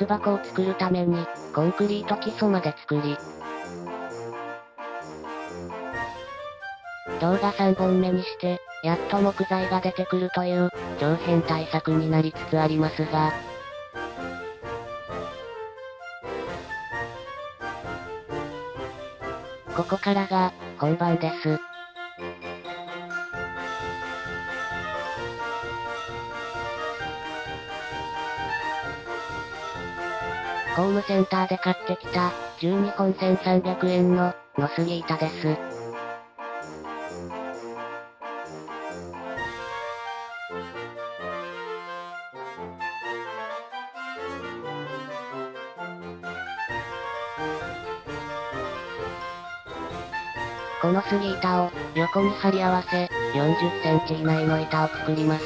箱を作るために、コンクリート基礎まで作り、今日が3本目にして、やっと木材が出てくるという、超変態作になりつつありますが、ここからが、本番です。ホームセンターで買ってきた、12本1300円の、ノスギ板です。この杉板を、横に貼り合わせ、40センチ以内の板を作ります。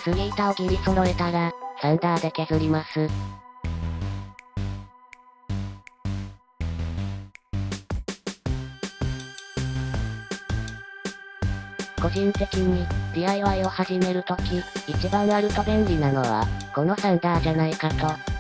杉板を切り揃えたら、サンダーで削ります。個人的に、DIY を始めるとき、一番あると便利なのは、このサンダーじゃないかと。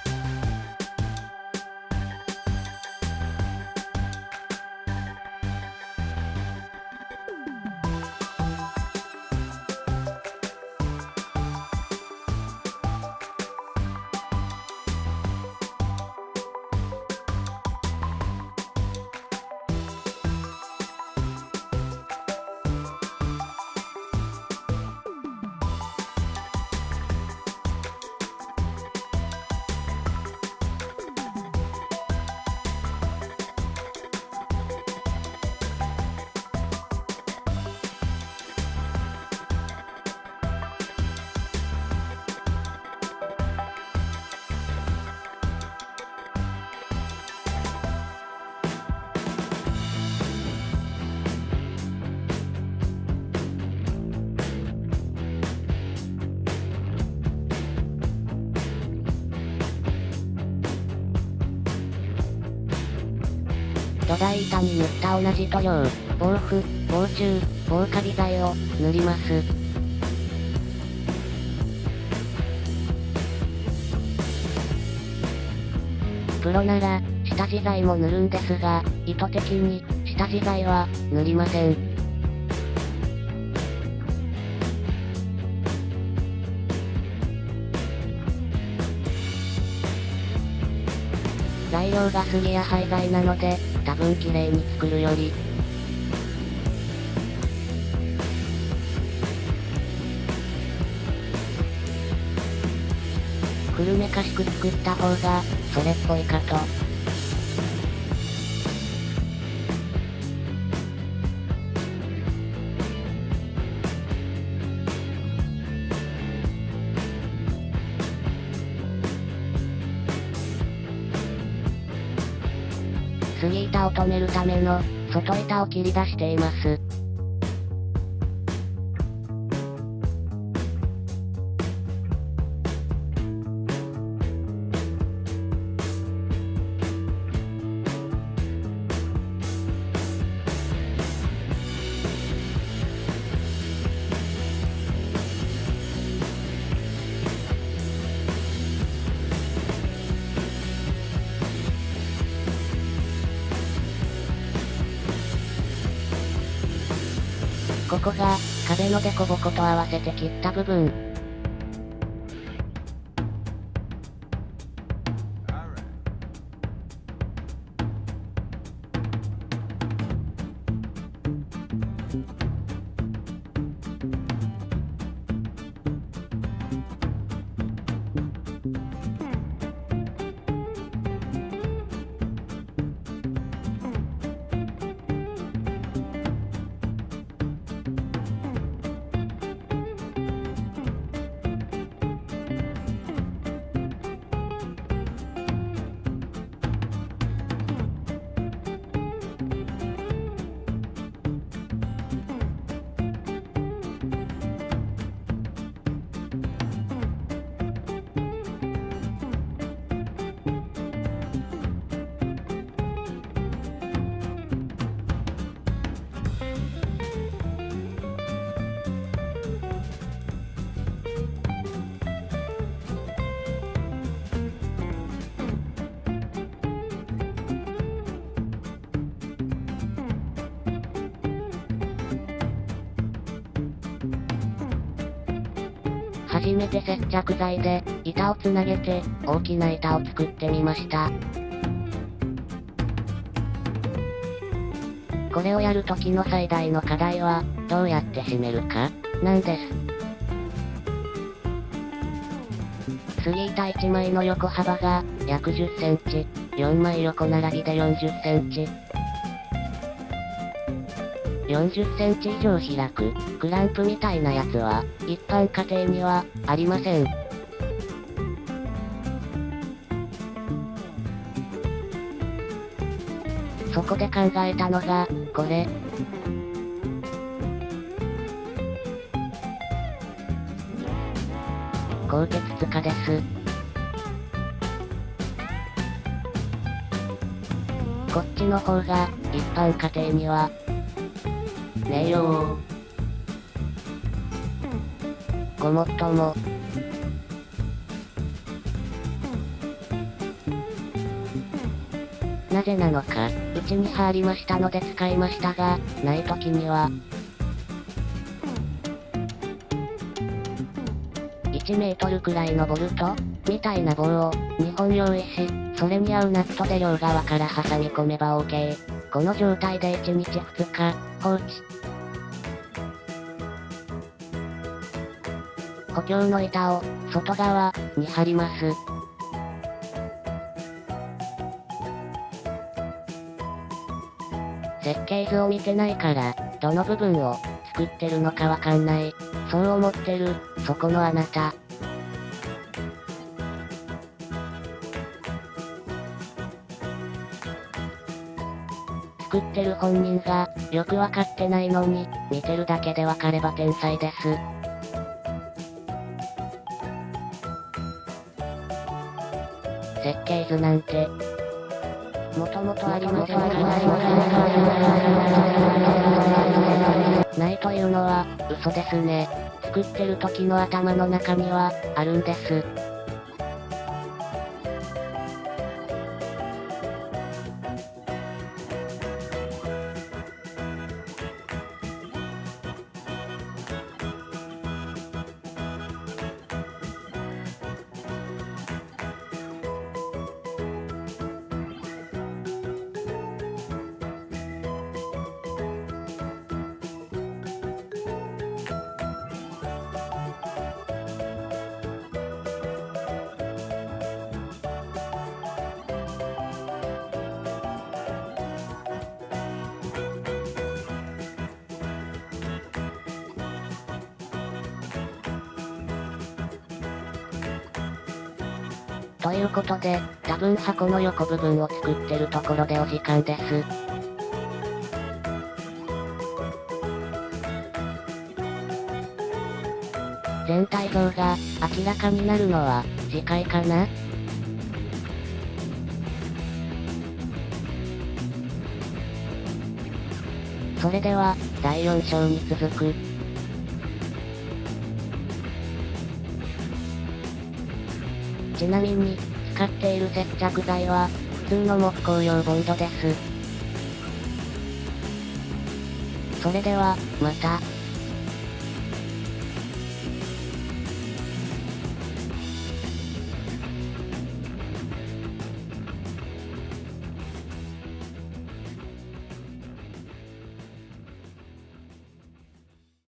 土台板に塗った同じ塗料、防腐、防虫、防カビ剤を塗ります。プロなら、下地剤も塗るんですが、意図的に、下地剤は、塗りません。材料が杉や廃材なので、多分綺麗に作るより、古めかしく作った方が、それっぽいかと。杉板を止めるための、外板を切り出しています。ここが、壁の凸凹と合わせて切った部分。初めて接着剤で、板をつなげて、大きな板を作ってみました。これをやるときの最大の課題は、どうやって締めるか、なんです。杉板1枚の横幅が、約10センチ、4枚横並びで40センチ。40センチ以上開く、クランプみたいなやつは、一般家庭には、ありません。そこで考えたのが、これ。鋼鉄塚です。こっちの方が、一般家庭には、ねえよー。ごもっとも。なぜなのか、うちに入りましたので使いましたが、ない時には、1メートルくらいのボルトみたいな棒を2本用意し、それに合うナットで両側から挟み込めば OK。この状態で1日2日、放置。補強の板を、外側に貼ります。設計図を見てないから、どの部分を作ってるのかわかんない。そう思ってる、そこのあなた。作ってる本人が、よくわかってないのに、見てるだけでわかれば天才です。設計図なんて、もともとありません。ないというのは、嘘ですね。作ってる時の頭の中には、あるんです。ということで、多分箱の横部分を作ってるところでお時間です。全体像が明らかになるのは次回かな。それでは、第4章に続く。ちなみに、使っている接着剤は、普通の木工用ボンドです。それでは、また。